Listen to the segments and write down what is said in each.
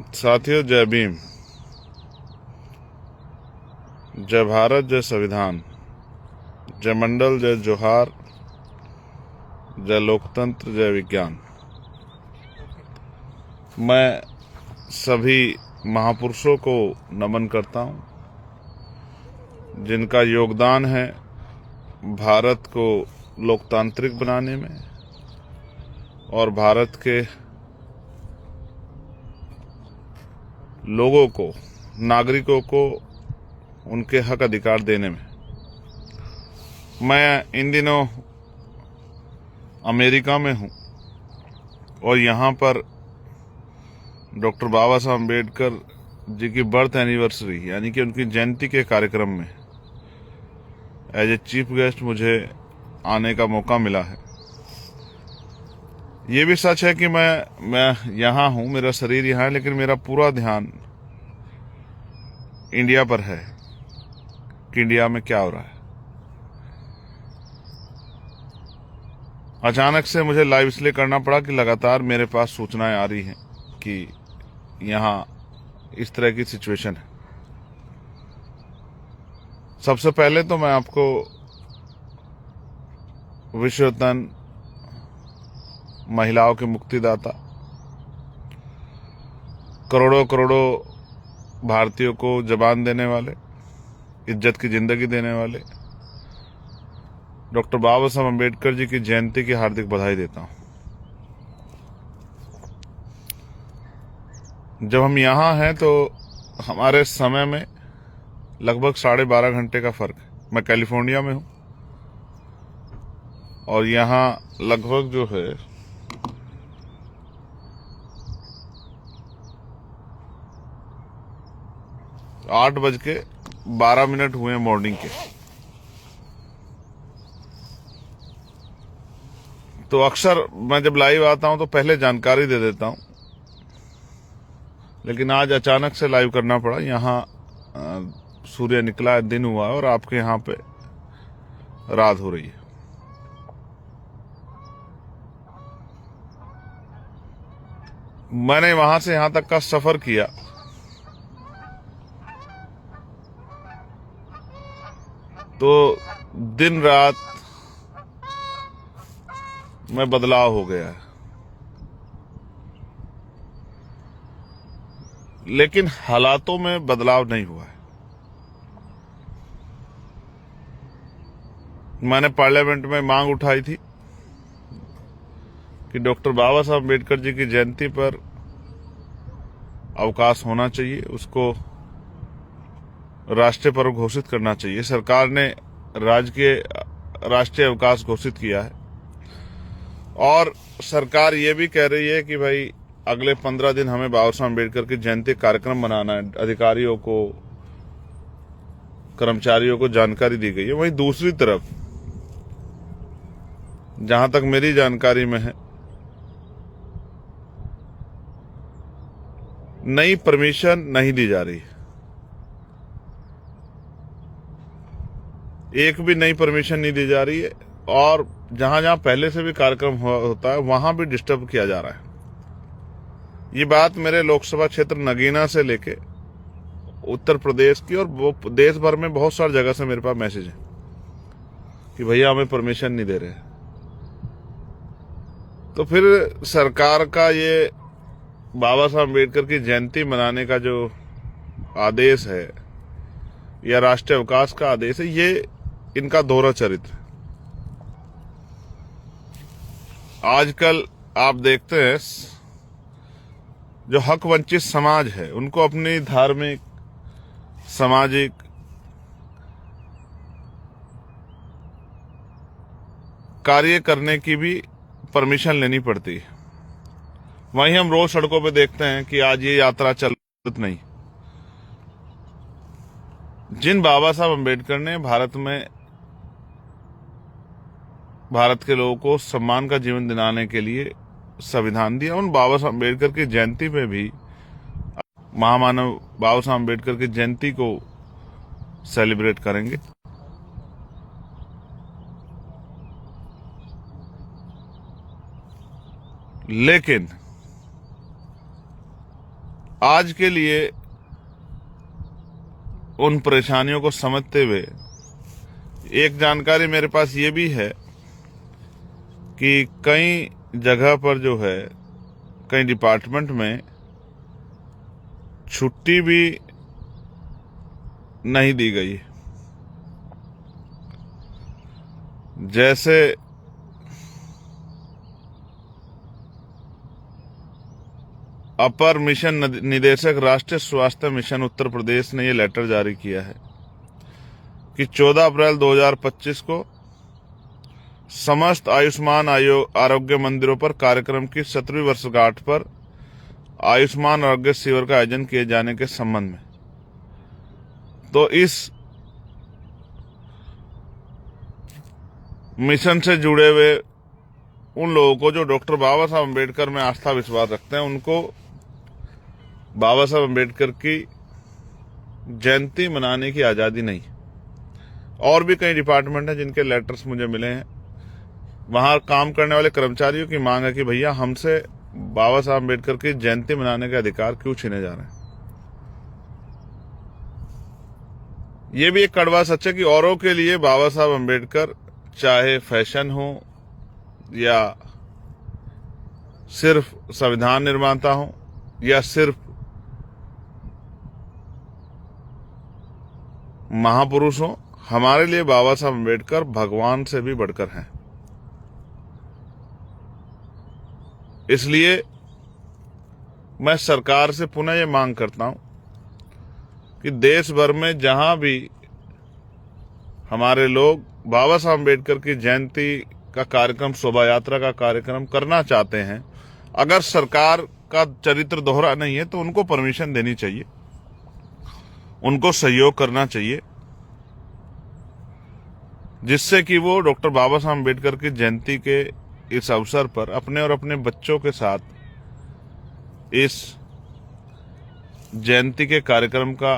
साथियों, जय भीम। जय भारत, जय संविधान, जय मंडल, जय जोहार, जय लोकतंत्र, जय विज्ञान। मैं सभी महापुरुषों को नमन करता हूं, जिनका योगदान है भारत को लोकतांत्रिक बनाने में और भारत के लोगों को, नागरिकों को उनके हक अधिकार देने में। मैं इन दिनों अमेरिका में हूं और यहाँ पर डॉक्टर बाबा साहब अम्बेडकर जी की बर्थ एनिवर्सरी यानी कि उनकी जयंती के कार्यक्रम में एज ए चीफ गेस्ट मुझे आने का मौका मिला है। ये भी सच है कि मैं यहाँ हूँ, मेरा शरीर यहाँ है, लेकिन मेरा पूरा ध्यान इंडिया पर है कि इंडिया में क्या हो रहा है। अचानक से मुझे लाइव इसलिए करना पड़ा कि लगातार मेरे पास सूचनाएं आ रही हैं कि यहाँ इस तरह की सिचुएशन है। सबसे पहले तो मैं आपको विश्वरत्न महिलाओं के मुक्तिदाता, करोड़ों करोड़ों भारतीयों को जबान देने वाले, इज्जत की जिंदगी देने वाले डॉक्टर बाबा साहब अम्बेडकर जी की जयंती की हार्दिक बधाई देता हूं। जब हम यहाँ हैं तो हमारे समय में लगभग 12.5 घंटे का फर्क है। मैं कैलिफोर्निया में हूं और यहाँ लगभग जो है 8:12 हुए हैं मॉर्निंग के। तो अक्सर मैं जब लाइव आता हूं तो पहले जानकारी दे देता हूं, लेकिन आज अचानक से लाइव करना पड़ा। यहाँ सूर्य निकला है, दिन हुआ है और आपके यहाँ पे रात हो रही है। मैंने वहां से यहां तक का सफर किया तो दिन रात में बदलाव हो गया है, लेकिन हालातों में बदलाव नहीं हुआ है। मैंने पार्लियामेंट में मांग उठाई थी कि डॉक्टर बाबा साहब अम्बेडकर जी की जयंती पर अवकाश होना चाहिए, उसको राष्ट्रीय पर्व घोषित करना चाहिए। सरकार ने राष्ट्रीय अवकाश घोषित किया है और सरकार ये भी कह रही है कि भाई अगले 15 दिन हमें बाबा साहब अम्बेडकर की जयंती कार्यक्रम मनाना है। अधिकारियों को, कर्मचारियों को जानकारी दी गई है। वहीं दूसरी तरफ जहां तक मेरी जानकारी में है, नई परमिशन नहीं दी जा रही। एक भी नई परमिशन नहीं दी जा रही है और जहां जहां पहले से भी कार्यक्रम होता है वहां भी डिस्टर्ब किया जा रहा है। ये बात मेरे लोकसभा क्षेत्र नगीना से लेके उत्तर प्रदेश की और वो देश भर में बहुत सारी जगह से मेरे पास मैसेज है कि भैया हमें परमिशन नहीं दे रहे। तो फिर सरकार का ये बाबा साहब अम्बेडकर की जयंती मनाने का जो आदेश है या राष्ट्रीय अवकाश का आदेश है, ये इनका दोहरा चरित्र है। आजकल आप देखते हैं जो हक वंचित समाज है उनको अपनी धार्मिक, सामाजिक, कार्य करने की भी परमिशन लेनी पड़ती है। वहीं हम रोज सड़कों पे देखते हैं कि आज ये यात्रा चल नहीं। जिन बाबा साहब अम्बेडकर ने भारत के लोगों को सम्मान का जीवन दिलाने के लिए संविधान दिया, उन बाबा साहब अम्बेडकर की जयंती पे भी महामानव बाबा साहब अम्बेडकर की जयंती को सेलिब्रेट करेंगे। लेकिन आज के लिए उन परेशानियों को समझते हुए एक जानकारी मेरे पास ये भी है कि कई जगह पर जो है, कई डिपार्टमेंट में छुट्टी भी नहीं दी गई। जैसे अपर मिशन निदेशक राष्ट्रीय स्वास्थ्य मिशन उत्तर प्रदेश ने यह लेटर जारी किया है कि 14 अप्रैल 2025 को समस्त आयुष्मान आरोग्य मंदिरों पर कार्यक्रम की 17वीं वर्षगांठ पर आयुष्मान आरोग्य शिविर का आयोजन किए जाने के संबंध में, तो इस मिशन से जुड़े हुए उन लोगों को जो डॉक्टर बाबा साहब अम्बेडकर में आस्था विश्वास रखते हैं, उनको बाबा साहब अम्बेडकर की जयंती मनाने की आजादी नहीं। और भी कई डिपार्टमेंट हैं जिनके लेटर्स मुझे मिले हैं, वहां काम करने वाले कर्मचारियों की मांग है कि भैया हमसे बाबा साहब अम्बेडकर की जयंती मनाने के अधिकार क्यों छीने जा रहे हैं। ये भी एक कड़वा सच है कि औरों के लिए बाबा साहब अम्बेडकर चाहे फैशन हो या सिर्फ संविधान निर्माता हो या सिर्फ महापुरुष हो, हमारे लिए बाबा साहब अम्बेडकर भगवान से भी बढ़कर हैं। इसलिए मैं सरकार से पुनः ये मांग करता हूं कि देश भर में जहां भी हमारे लोग बाबा साहब अम्बेडकर की जयंती का कार्यक्रम, शोभा यात्रा का कार्यक्रम करना चाहते हैं, अगर सरकार का चरित्र दोहरा नहीं है तो उनको परमिशन देनी चाहिए, उनको सहयोग करना चाहिए, जिससे कि वो डॉक्टर बाबा साहब अम्बेडकर की जयंती के इस अवसर पर अपने और अपने बच्चों के साथ इस जयंती के कार्यक्रम का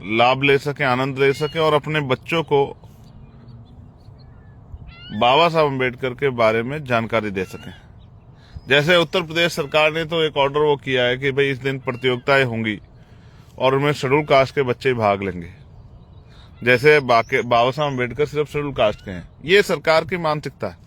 लाभ ले सके, आनंद ले सके और अपने बच्चों को बाबा साहब अम्बेडकर के बारे में जानकारी दे सकें। जैसे उत्तर प्रदेश सरकार ने तो एक ऑर्डर वो किया है कि भाई इस दिन प्रतियोगिताएं होंगी और उनमें शेड्यूल कास्ट के बच्चे भाग लेंगे, जैसे बाबा साहब अम्बेडकर सिर्फ शेड्यूल कास्ट के हैं। ये सरकार की मानसिकता है,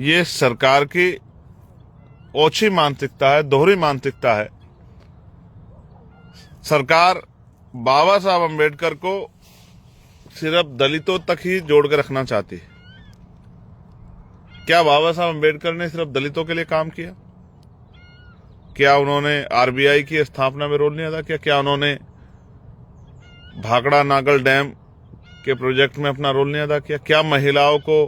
ये सरकार की ओछी मानसिकता है, दोहरी मानसिकता है। सरकार बाबा साहब अम्बेडकर को सिर्फ दलितों तक ही जोड़ के रखना चाहती है। क्या बाबा साहब अम्बेडकर ने सिर्फ दलितों के लिए काम किया? क्या उन्होंने आरबीआई की स्थापना में रोल नहीं अदा किया? क्या उन्होंने भाखड़ा नागल डैम के प्रोजेक्ट में अपना रोल नहीं अदा किया? क्या महिलाओं को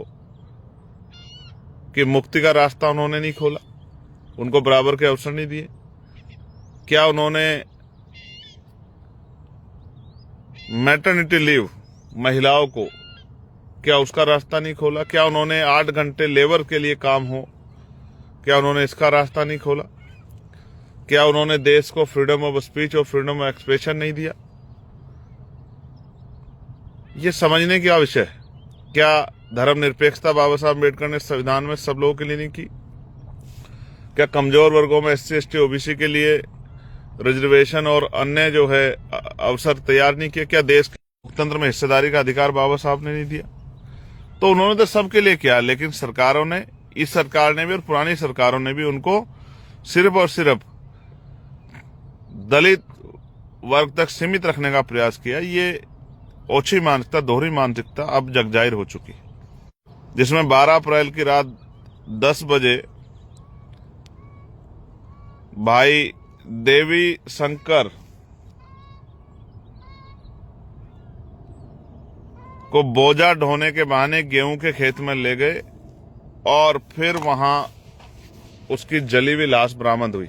की मुक्ति का रास्ता उन्होंने नहीं खोला, उनको बराबर के अवसर नहीं दिए? क्या उन्होंने मैटरनिटी लीव महिलाओं को, क्या उसका रास्ता नहीं खोला? क्या उन्होंने 8 घंटे लेबर के लिए काम हो, क्या उन्होंने इसका रास्ता नहीं खोला? क्या उन्होंने देश को फ्रीडम ऑफ स्पीच और फ्रीडम ऑफ एक्सप्रेशन नहीं दिया? ये समझने की विषय है। क्या धर्मनिरपेक्षता बाबा साहब अम्बेडकर ने संविधान में सब लोगों के लिए नहीं की? क्या कमजोर वर्गों में SC ST OBC के लिए रिजर्वेशन और अन्य जो है अवसर तैयार नहीं किया? क्या देश के लोकतंत्र में हिस्सेदारी का अधिकार बाबा साहब ने नहीं दिया? तो उन्होंने तो सबके लिए किया, लेकिन सरकारों ने, इस सरकार ने भी और पुरानी सरकारों ने भी उनको सिर्फ और सिर्फ दलित वर्ग तक सीमित रखने का प्रयास किया। ये ओछी मानसिकता, दोहरी मानसिकता अब जगजाहिर हो चुकी, जिसमें 12 अप्रैल की रात 10 बजे भाई देवी शंकर को बोझा ढोने के बहाने गेहूं के खेत में ले गए और फिर वहां उसकी जली हुई लाश बरामद हुई।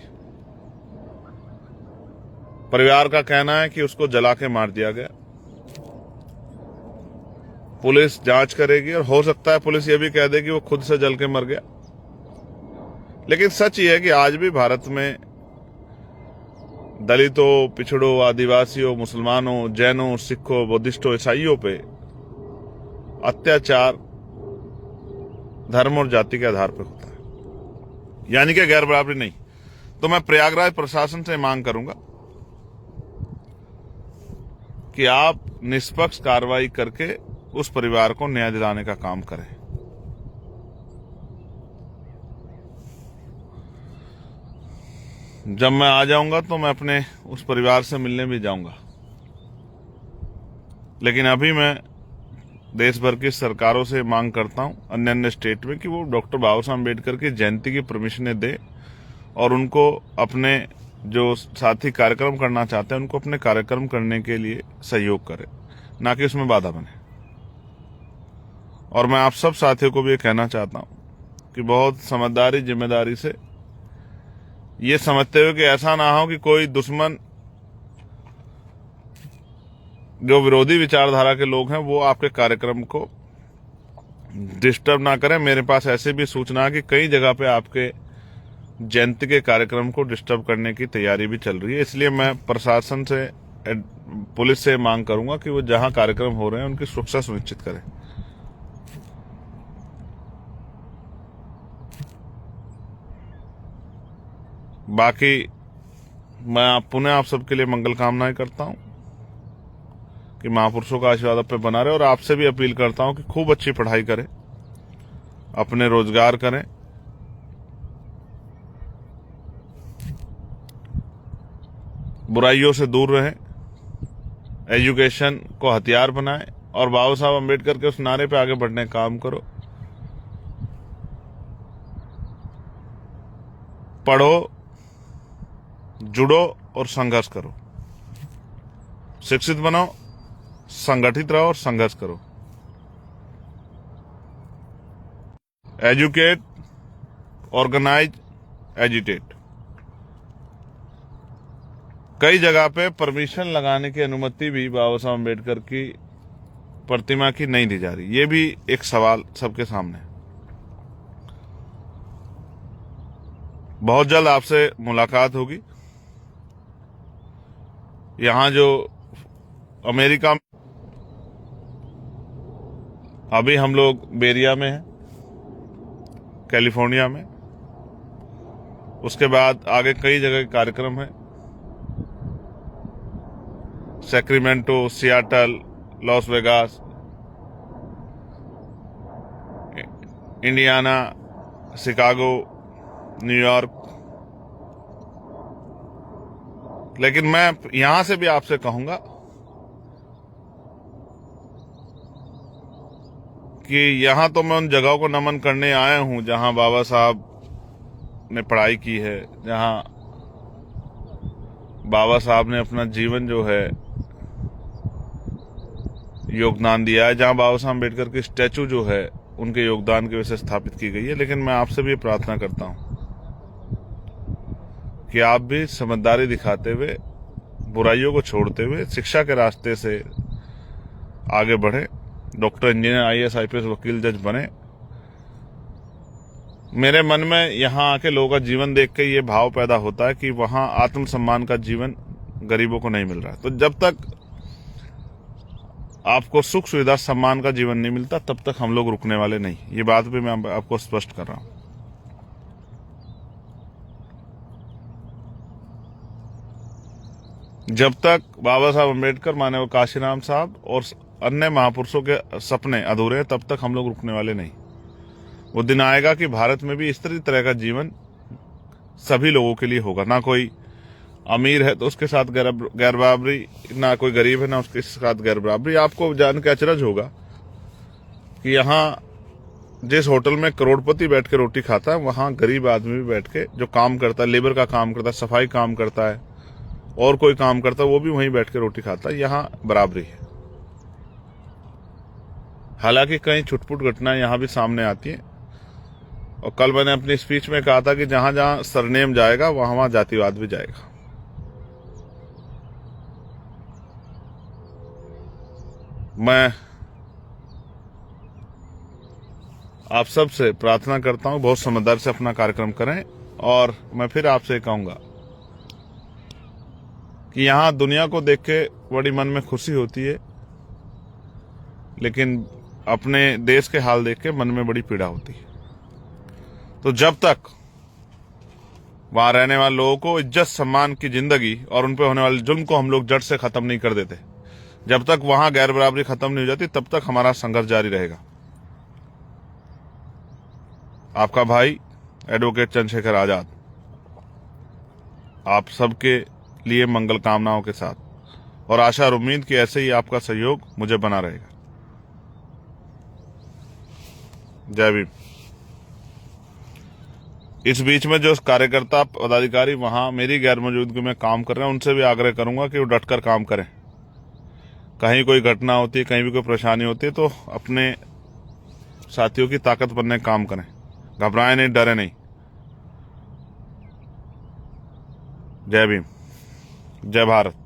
परिवार का कहना है कि उसको जला के मार दिया गया। पुलिस जांच करेगी और हो सकता है पुलिस ये भी कह दे कि वो खुद से जल के मर गया। लेकिन सच ये है कि आज भी भारत में दलितों, पिछड़ों, आदिवासियों, मुसलमानों, जैनों, सिखों, बुद्धिस्टों, ईसाइयों पे अत्याचार धर्म और जाति के आधार पर होता है। यानी कि गैर बराबरी नहीं। तो मैं प्रयागराज प्रशासन से मांग करूंगा कि आप निष्पक्ष कार्रवाई करके उस परिवार को न्याय दिलाने का काम करें। जब मैं आ जाऊंगा तो मैं अपने उस परिवार से मिलने भी जाऊंगा, लेकिन अभी मैं देश भर की सरकारों से मांग करता हूं, अन्य अन्य स्टेट में, कि वो डॉक्टर बाबा साहब अम्बेडकर की जयंती की परमिशनें दे और उनको अपने जो साथी कार्यक्रम करना चाहते हैं उनको अपने कार्यक्रम करने के लिए सहयोग करे, ना कि उसमें बाधा बने। और मैं आप सब साथियों को भी ये कहना चाहता हूं कि बहुत समझदारी जिम्मेदारी से ये समझते हुए कि ऐसा ना हो कि कोई दुश्मन जो विरोधी विचारधारा के लोग हैं वो आपके कार्यक्रम को डिस्टर्ब ना करें। मेरे पास ऐसे भी सूचना है कि कई जगह पे आपके जयंती के कार्यक्रम को डिस्टर्ब करने की तैयारी भी चल रही है। इसलिए मैं प्रशासन से, पुलिस से मांग करूंगा कि वो जहां कार्यक्रम हो रहे हैं उनकी सुरक्षा सुनिश्चित करें। बाकी मैं पुनः आप सबके लिए मंगल कामनाएं करता हूं कि महापुरुषों का आशीर्वाद आप पे बना रहे, और आपसे भी अपील करता हूं कि खूब अच्छी पढ़ाई करें, अपने रोजगार करें, बुराइयों से दूर रहें, एजुकेशन को हथियार बनाएं और बाबा साहब अम्बेडकर के उस नारे पे आगे बढ़ने का काम करो। पढ़ो, जुड़ो और संघर्ष करो। शिक्षित बनो, संगठित रहो और संघर्ष करो। Educate, organise, agitate. कई जगह पे परमिशन लगाने की अनुमति भी बाबा साहब अम्बेडकर की प्रतिमा की नहीं दी जा रही। ये भी एक सवाल सबके सामने है। बहुत जल्द आपसे मुलाकात होगी। यहां जो अमेरिका, अभी हम लोग बेरिया में हैं, कैलिफोर्निया में, उसके बाद आगे कई जगह के कार्यक्रम है, Sacramento, Seattle, Las Vegas, Indiana, Chicago, New York. लेकिन मैं यहां से भी आपसे कहूंगा कि यहां तो मैं उन जगहों को नमन करने आया हूं जहां बाबा साहब ने पढ़ाई की है, जहां बाबा साहब ने अपना जीवन जो है योगदान दिया है, जहां बाबा साहब अम्बेडकर की स्टैचू जो है उनके योगदान की वजह से स्थापित की गई है। लेकिन मैं आपसे भी प्रार्थना करता हूं कि आप भी समझदारी दिखाते हुए, बुराइयों को छोड़ते हुए शिक्षा के रास्ते से आगे बढ़े, डॉक्टर, इंजीनियर, IAS, IPS, वकील, जज बने। मेरे मन में यहां आके लोगों का जीवन देख के ये भाव पैदा होता है कि वहां आत्मसम्मान का जीवन गरीबों को नहीं मिल रहा है। तो जब तक आपको सुख सुविधा सम्मान का जीवन नहीं मिलता तब तक हम लोग रुकने वाले नहीं। ये बात भी मैं आपको स्पष्ट कर रहा हूं। जब तक बाबा साहब अम्बेडकर, माननीय काशीराम साहब और अन्य महापुरुषों के सपने अधूरे हैं, तब तक हम लोग रुकने वाले नहीं। वो दिन आएगा कि भारत में भी इस तरह का जीवन सभी लोगों के लिए होगा। ना कोई अमीर है तो उसके साथ गैर बराबरी, ना कोई गरीब है ना उसके साथ गैर बराबरी। आपको जान के अचरज होगा कि यहाँ जिस होटल में करोड़पति बैठ के रोटी खाता है, वहां गरीब आदमी भी बैठ के जो काम करता है, लेबर का काम करता है, सफाई काम करता है और कोई काम करता है, वो भी वहीं बैठ के रोटी खाता है। यहाँ बराबरी है। हालांकि कई छुटपुट घटनाएं यहां भी सामने आती हैं, और कल मैंने अपनी स्पीच में कहा था कि जहां जहां सरनेम जाएगा वहां वहां जातिवाद भी जाएगा। मैं आप सब से प्रार्थना करता हूं बहुत समझदारी से अपना कार्यक्रम करें, और मैं फिर आपसे कहूंगा कि यहां दुनिया को देख के बड़ी मन में खुशी होती है, लेकिन अपने देश के हाल देख के मन में बड़ी पीड़ा होती है। तो जब तक वहां रहने वाले लोगों को इज्जत सम्मान की जिंदगी और उन पे होने वाले जुल्म को हम लोग जड़ से खत्म नहीं कर देते। जब तक वहां गैर बराबरी खत्म नहीं हो जाती तब तक हमारा संघर्ष जारी रहेगा। आपका भाई एडवोकेट चंद्रशेखर आजाद आप सबके लिए मंगल कामनाओं के साथ और आशा और उम्मीद कि ऐसे ही आपका सहयोग मुझे बना रहेगा। जय भीम। इस बीच में जो कार्यकर्ता पदाधिकारी वहां मेरी गैर मौजूदगी में काम कर रहे हैं उनसे भी आग्रह करूंगा कि वो डटकर काम करें। कहीं कोई घटना होती है, कहीं भी कोई परेशानी होती है तो अपने साथियों की ताकत बनने का काम करें। घबराएं नहीं, डरे नहीं। जय भीम, जय भारत।